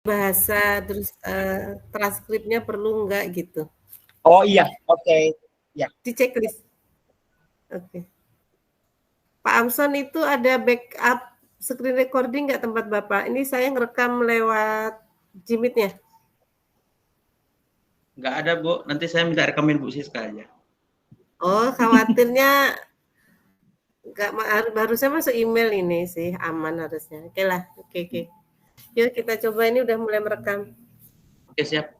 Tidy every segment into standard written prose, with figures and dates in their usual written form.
bahasa, terus, transkripnya perlu nggak gitu. Oh iya, oke. Ya. Di checklist. Oke. Pak Amson itu ada backup screen recording nggak tempat Bapak? Ini saya ngerekam lewat Jimit-nya. Nggak ada, Bu. Nanti saya minta rekamin Bu Siska aja. Oh, khawatirnya nggak harusnya masuk email ini sih, aman harusnya. Oke lah, oke. Yuk kita coba, ini udah mulai merekam. Oke, siap.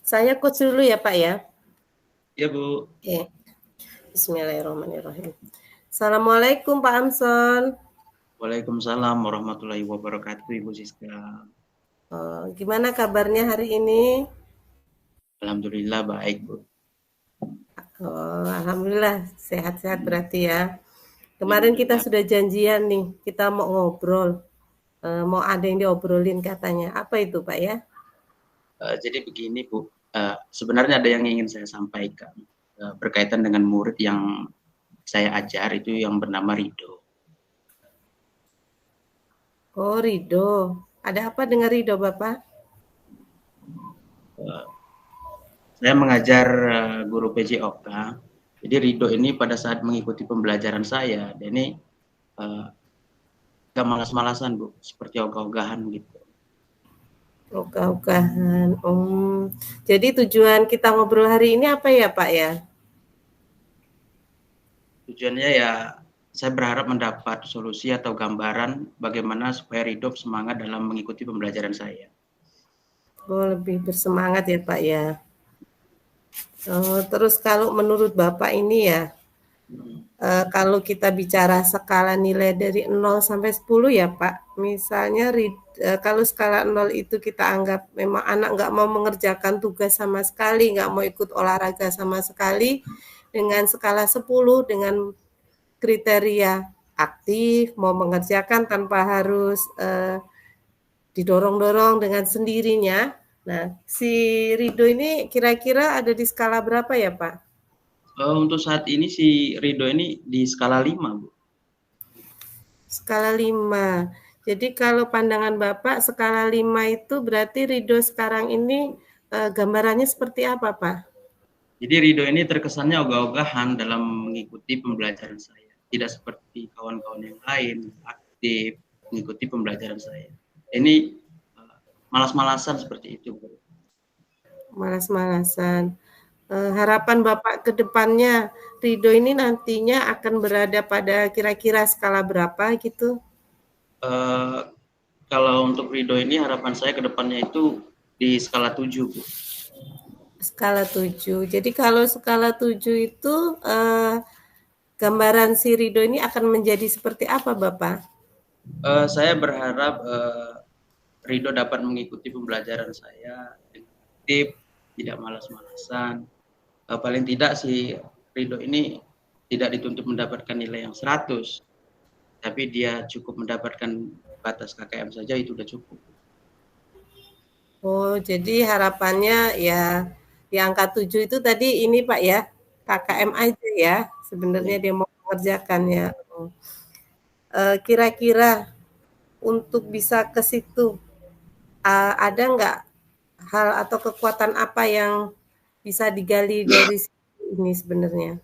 Saya coach dulu ya Pak ya. Ya, Bu. Oke. Bismillahirrahmanirrahim. Assalamualaikum Pak Amson. Waalaikumsalam warahmatullahi wabarakatuh, Ibu Siska. Gimana kabarnya hari ini? Alhamdulillah baik, Bu. Alhamdulillah sehat-sehat berarti ya. Kemarin kita sudah janjian nih, kita mau ngobrol. Mau ada yang diobrolin katanya. Apa itu Pak ya? Jadi begini, Bu. Sebenarnya ada yang ingin saya sampaikan berkaitan dengan murid yang saya ajar itu yang bernama Rido. Oh, Rido. Ada apa dengan Rido, Bapak? Saya mengajar guru PJOK. Jadi Rido ini pada saat mengikuti pembelajaran saya, dia ini gak malas-malasan, Bu, seperti ogah-ogahan gitu. Ogah-ogahan. Jadi tujuan kita ngobrol hari ini apa ya, Pak ya? Tujuannya ya saya berharap mendapat solusi atau gambaran bagaimana supaya Rido semangat dalam mengikuti pembelajaran saya. Oh, lebih bersemangat ya, Pak ya. Terus kalau menurut Bapak ini ya, kalau kita bicara skala nilai dari 0 sampai 10 ya Pak, misalnya kalau skala 0 itu kita anggap memang anak nggak mau mengerjakan tugas sama sekali, nggak mau ikut olahraga sama sekali, dengan skala 10 dengan kriteria aktif, mau mengerjakan tanpa harus didorong-dorong dengan sendirinya. Nah, si Rido ini kira-kira ada di skala berapa ya Pak? Untuk saat ini si Rido ini di skala 5, Bu. Skala 5. Jadi kalau pandangan Bapak skala 5 itu berarti Rido sekarang ini gambarannya seperti apa, Pak? Jadi Rido ini terkesannya ogah-ogahan dalam mengikuti pembelajaran saya. Tidak seperti kawan-kawan yang lain, aktif mengikuti pembelajaran saya. Ini malas-malasan seperti itu, Bu. Malas-malasan. Harapan Bapak ke depannya, Rido ini nantinya akan berada pada kira-kira skala berapa gitu? Kalau untuk Rido ini harapan saya ke depannya itu di skala 7, Bu. Skala 7. Jadi kalau skala 7 itu gambaran si Rido ini akan menjadi seperti apa, Bapak? Saya berharap Rido dapat mengikuti pembelajaran saya dengan aktif, tidak malas-malasan. Paling tidak si Rido ini tidak dituntut mendapatkan nilai yang 100, tapi dia cukup mendapatkan batas KKM saja itu sudah cukup. Oh, jadi harapannya ya di angka 7 itu tadi ini Pak ya, KKM aja ya, sebenarnya dia mau mengerjakannya. Kira-kira untuk bisa ke situ, ada nggak hal atau kekuatan apa yang bisa digali dari ini sebenarnya?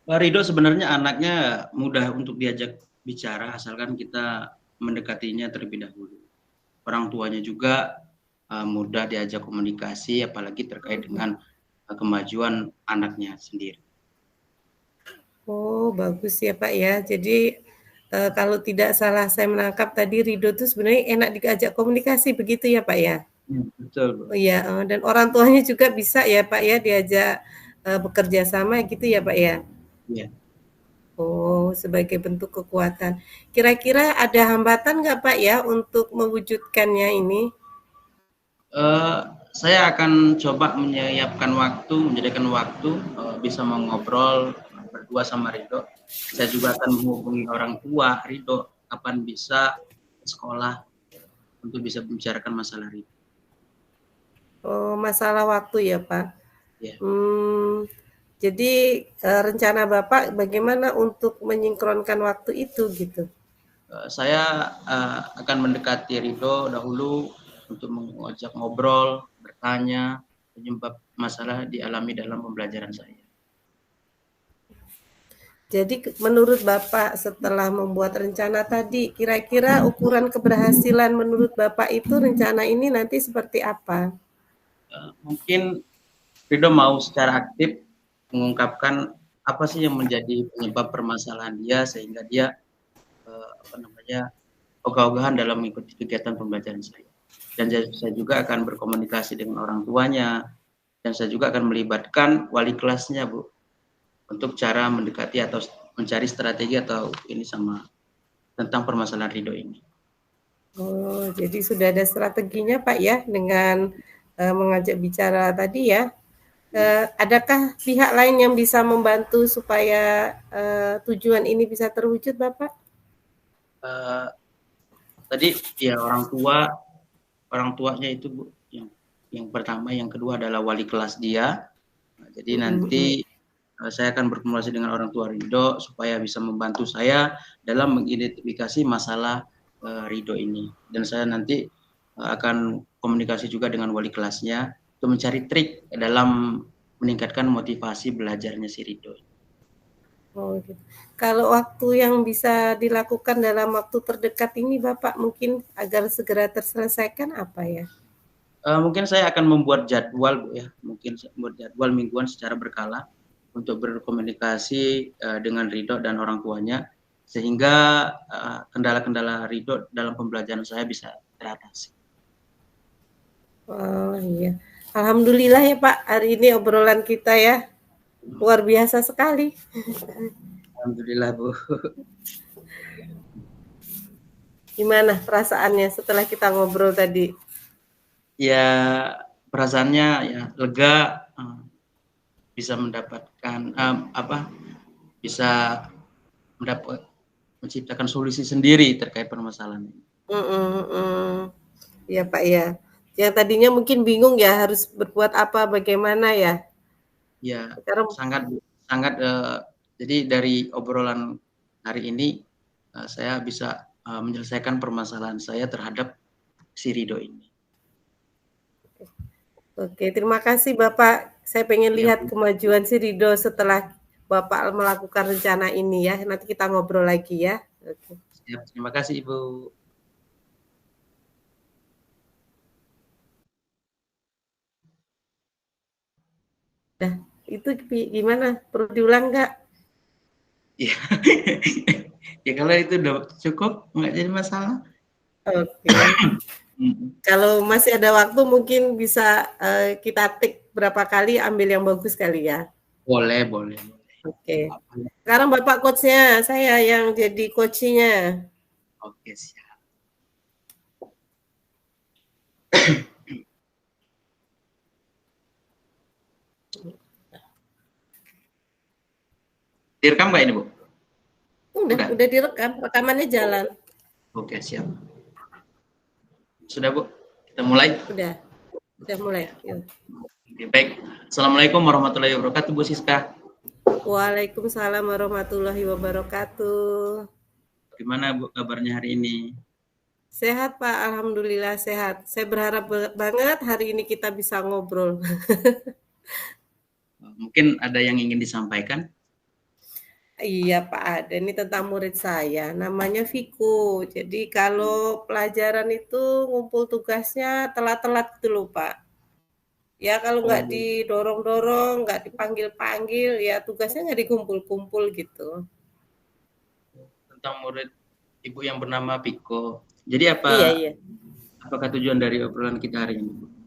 Rido sebenarnya anaknya mudah untuk diajak bicara asalkan kita mendekatinya terlebih dahulu. Orang tuanya juga mudah diajak komunikasi, apalagi terkait dengan kemajuan anaknya sendiri. Oh, bagus ya Pak ya. Jadi kalau tidak salah saya menangkap tadi Rido itu sebenarnya enak diajak komunikasi begitu ya Pak ya? Betul, Bu. Oh iya, dan orang tuanya juga bisa ya Pak ya diajak bekerja sama gitu ya Pak ya? Iya. Oh, sebagai bentuk kekuatan. Kira-kira ada hambatan nggak Pak ya untuk mewujudkannya ini? Saya akan coba menjadikan waktu bisa mengobrol berdua sama Rido. Saya juga akan menghubungi orang tua Rido kapan bisa ke sekolah untuk bisa membicarakan masalah Rido. Oh, masalah waktu ya Pak. Ya. Jadi rencana Bapak bagaimana untuk menyinkronkan waktu itu gitu? Saya akan mendekati Ridho dahulu untuk mengajak ngobrol, bertanya, penyebab masalah dialami dalam pembelajaran saya. Jadi menurut Bapak setelah membuat rencana tadi, kira-kira ukuran keberhasilan menurut Bapak itu rencana ini nanti seperti apa? Mungkin Ridho mau secara aktif mengungkapkan apa sih yang menjadi penyebab permasalahan dia sehingga dia ogah-ogahan dalam mengikuti kegiatan pembelajaran saya. Dan saya juga akan berkomunikasi dengan orang tuanya dan saya juga akan melibatkan wali kelasnya, Bu, untuk cara mendekati atau mencari strategi atau ini sama tentang permasalahan Ridho ini. Oh, jadi sudah ada strateginya Pak ya dengan mengajak bicara tadi ya. Adakah pihak lain yang bisa membantu supaya tujuan ini bisa terwujud, Bapak? Tadi ya orang tuanya itu, Bu, yang pertama, yang kedua adalah wali kelas dia. Nah, jadi nanti saya akan berkomunikasi dengan orang tua Ridho supaya bisa membantu saya dalam mengidentifikasi masalah Ridho ini. Dan saya nanti akan komunikasi juga dengan wali kelasnya untuk mencari trik dalam meningkatkan motivasi belajarnya si Ridho. Oh, gitu. Kalau waktu yang bisa dilakukan dalam waktu terdekat ini, Bapak, mungkin agar segera terselesaikan apa ya? Mungkin saya akan membuat jadwal, Bu, ya. Mungkin membuat jadwal mingguan secara berkala untuk berkomunikasi dengan Ridho dan orang tuanya sehingga kendala-kendala Ridho dalam pembelajaran saya bisa teratasi. Oh iya, alhamdulillah ya Pak, hari ini obrolan kita ya luar biasa sekali. Alhamdulillah, Bu. Gimana perasaannya setelah kita ngobrol tadi? Ya, perasaannya ya lega, bisa mendapatkan bisa menciptakan solusi sendiri terkait permasalahan ini. Ya Pak ya. Yang tadinya mungkin bingung ya harus berbuat apa, bagaimana ya? Ya, Sekarang sangat. Jadi dari obrolan hari ini saya bisa menyelesaikan permasalahan saya terhadap si Ridho ini. Oke, terima kasih Bapak. Saya pengen Ya, lihat kemajuan si Ridho setelah Bapak melakukan rencana ini ya. Nanti kita ngobrol lagi ya. Oke. siap. Terima kasih, Ibu. Nah, itu gimana? Perlu diulang nggak? Ya. Ya kalau itu udah cukup, nggak jadi masalah. Oke. Kalau masih ada waktu mungkin bisa kita tik berapa kali, ambil yang bagus kali ya. Boleh. Oke. Sekarang Bapak coach-nya, saya yang jadi coach-nya. Oke, siap. Direkam nggak ini, Bu? Udah direkam, rekamannya jalan. Oke, siap. Sudah, Bu? Kita mulai? Udah mulai. Yuk. Oke, baik. Assalamualaikum warahmatullahi wabarakatuh, Bu Siska. Waalaikumsalam warahmatullahi wabarakatuh. Gimana, Bu, kabarnya hari ini? Sehat, Pak. Alhamdulillah sehat. Saya berharap banget hari ini kita bisa ngobrol. Mungkin ada yang ingin disampaikan? Iya Pak, ada ini tentang murid saya, namanya Viko. Jadi kalau pelajaran itu ngumpul tugasnya telat-telat gitu loh Pak. Ya kalau nggak didorong-dorong, nggak dipanggil-panggil, ya tugasnya nggak dikumpul-kumpul gitu. Tentang murid Ibu yang bernama Piko. Jadi Iya. apakah tujuan dari obrolan kita hari ini?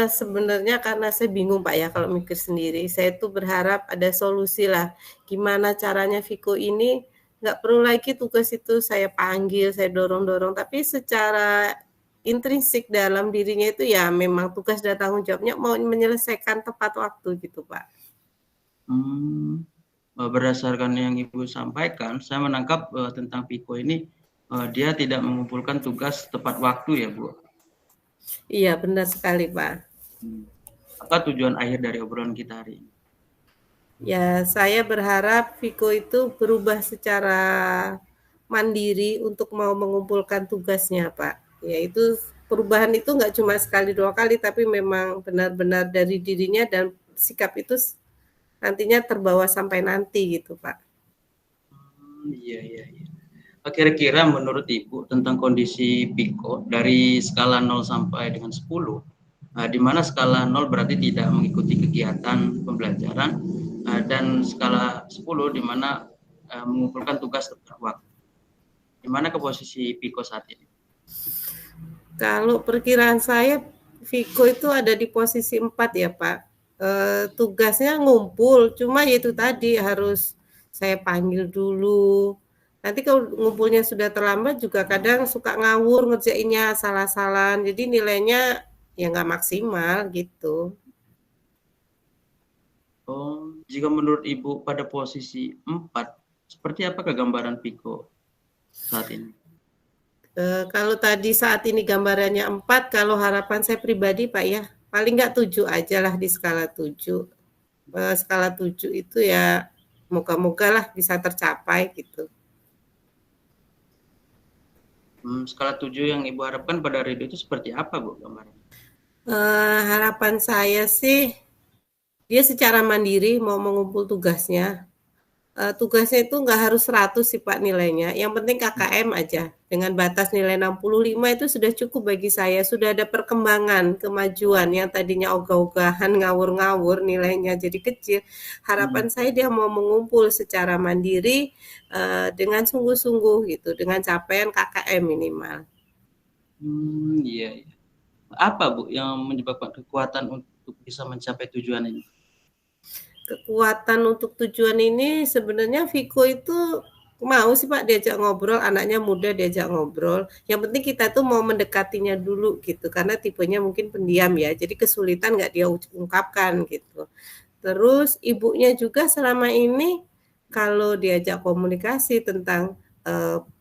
Sebenarnya karena saya bingung Pak ya kalau mikir sendiri. Saya tuh berharap ada solusi lah. Gimana caranya Viko ini nggak perlu lagi tugas itu saya panggil, saya dorong-dorong. Tapi secara intrinsik dalam dirinya itu ya memang tugas dan tanggung jawabnya mau menyelesaikan tepat waktu gitu Pak. Berdasarkan yang Ibu sampaikan, saya menangkap tentang Viko ini dia tidak mengumpulkan tugas tepat waktu ya, Bu? Iya benar sekali Pak. Apa tujuan akhir dari obrolan kita hari ini? Ya, saya berharap Viko itu berubah secara mandiri untuk mau mengumpulkan tugasnya, Pak. Yaitu perubahan itu nggak cuma sekali dua kali, tapi memang benar-benar dari dirinya dan sikap itu nantinya terbawa sampai nanti gitu, Pak. Iya, iya, iya. Kira-kira menurut Ibu tentang kondisi Piko dari skala 0 sampai dengan 10, di mana skala 0 berarti tidak mengikuti kegiatan pembelajaran, dan skala 10 di mana mengumpulkan tugas tepat waktu. Di mana ke posisi Piko saat ini? Kalau perkiraan saya, Viko itu ada di posisi 4 ya, Pak. Tugasnya ngumpul, cuma itu tadi harus saya panggil dulu. Nanti kalau ngumpulnya sudah terlambat juga kadang suka ngawur ngerjainnya salah-salahan. Jadi nilainya ya nggak maksimal gitu. Oh, jika menurut Ibu pada posisi 4, seperti apa gambaran Piko saat ini? Kalau tadi saat ini gambarannya 4, kalau harapan saya pribadi Pak ya, paling nggak 7 aja lah di skala 7. Skala 7 itu ya moga-moga lah bisa tercapai gitu. Skala 7 yang Ibu harapkan pada Ridho itu seperti apa, Bu, gambarannya? Harapan saya sih dia secara mandiri mau mengumpul tugasnya. Tugasnya itu nggak harus 100 sih Pak nilainya, yang penting KKM aja. Dengan batas nilai 65 itu sudah cukup bagi saya, sudah ada perkembangan, kemajuan yang tadinya ogah-ogahan, ngawur-ngawur nilainya jadi kecil. Harapan saya dia mau mengumpul secara mandiri dengan sungguh-sungguh gitu, dengan capaian KKM minimal. Iya, iya. Apa, Bu, yang menyebabkan kekuatan untuk bisa mencapai tujuan ini? Kekuatan untuk tujuan ini sebenarnya Viko itu mau sih Pak diajak ngobrol, anaknya muda diajak ngobrol. Yang penting kita tuh mau mendekatinya dulu gitu, karena tipenya mungkin pendiam ya, jadi kesulitan nggak dia ungkapkan gitu. Terus ibunya juga selama ini kalau diajak komunikasi tentang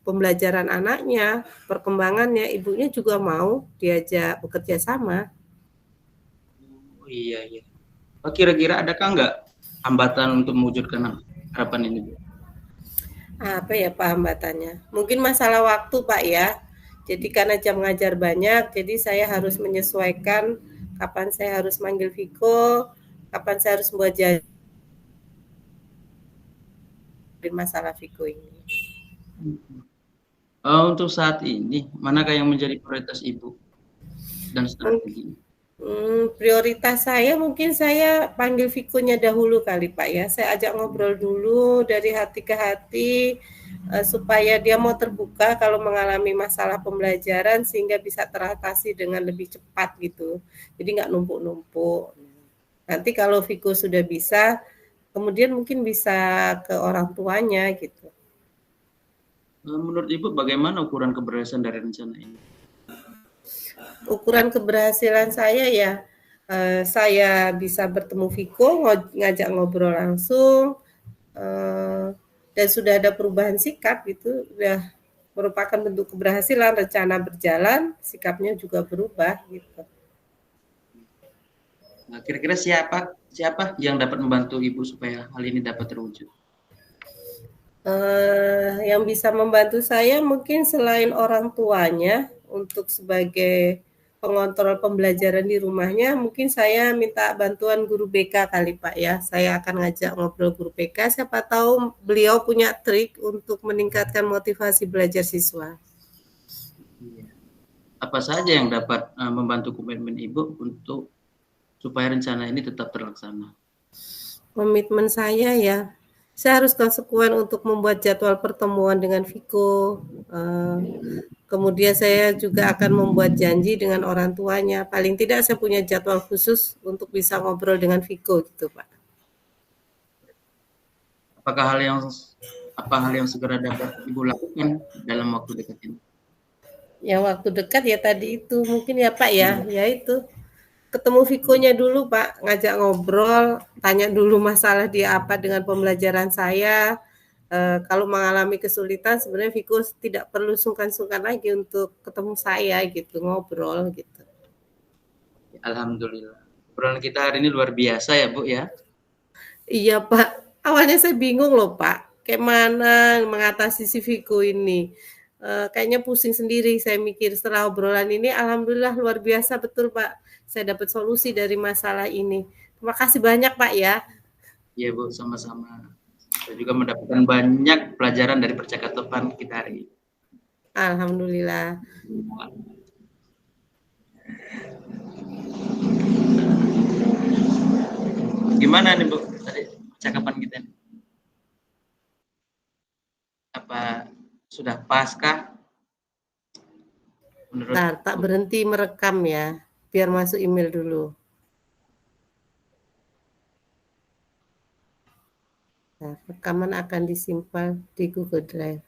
pembelajaran anaknya, perkembangannya, ibunya juga mau diajak bekerja sama. Oh, iya, iya. Kira-kira adakah nggak hambatan untuk mewujudkan harapan ini, Bu? Apa ya Pak hambatannya? Mungkin masalah waktu Pak ya. Jadi karena jam ngajar banyak, jadi saya harus menyesuaikan kapan saya harus manggil Viko, kapan saya harus buat jadi masalah Viko ini. Untuk saat ini, manakah yang menjadi prioritas Ibu dan strategi? Prioritas saya mungkin saya panggil Vikonya dahulu kali Pak ya. Saya ajak ngobrol dulu dari hati ke hati supaya dia mau terbuka kalau mengalami masalah pembelajaran sehingga bisa teratasi dengan lebih cepat gitu. Jadi nggak numpuk-numpuk. Nanti kalau Viko sudah bisa, kemudian mungkin bisa ke orang tuanya gitu. Menurut Ibu, bagaimana ukuran keberhasilan dari rencana ini? Ukuran keberhasilan saya ya, saya bisa bertemu Viko, ngajak ngobrol langsung, dan sudah ada perubahan sikap gitu, sudah merupakan bentuk keberhasilan, rencana berjalan, sikapnya juga berubah gitu. Nah, kira-kira siapa yang dapat membantu Ibu supaya hal ini dapat terwujud? Yang bisa membantu saya mungkin selain orang tuanya untuk sebagai pengontrol pembelajaran di rumahnya, mungkin saya minta bantuan guru BK kali Pak ya. Saya akan ngajak ngobrol guru BK, siapa tahu beliau punya trik untuk meningkatkan motivasi belajar siswa. Apa saja yang dapat membantu komitmen Ibu untuk supaya rencana ini tetap terlaksana? Komitmen saya ya, saya harus konsekuen untuk membuat jadwal pertemuan dengan Viko. Kemudian saya juga akan membuat janji dengan orang tuanya. Paling tidak saya punya jadwal khusus untuk bisa ngobrol dengan Viko gitu Pak. Apakah hal yang segera dapat Ibu lakukan dalam waktu dekat ini? Yang waktu dekat ya tadi itu mungkin ya Pak ya, ya itu ketemu Vikonya dulu Pak, ngajak ngobrol, tanya dulu masalah dia apa dengan pembelajaran saya. Kalau mengalami kesulitan sebenarnya Viko tidak perlu sungkan-sungkan lagi untuk ketemu saya gitu, ngobrol gitu. Alhamdulillah. Obrolan kita hari ini luar biasa ya Bu ya. Iya, Pak. Awalnya saya bingung loh, Pak. Kayak mana mengatasi si Viko ini. Kayaknya pusing sendiri saya mikir setelah obrolan ini alhamdulillah luar biasa betul, Pak. Saya dapat solusi dari masalah ini. Terima kasih banyak, Pak ya. Iya Bu, sama-sama. Saya juga mendapatkan banyak pelajaran dari percakapan kita hari ini. Alhamdulillah. Gimana nih Bu, tadi percakapan kita? Apa sudah pas kah? Menurut Tak berhenti merekam ya, biar masuk email dulu. Nah, rekaman akan disimpan di Google Drive.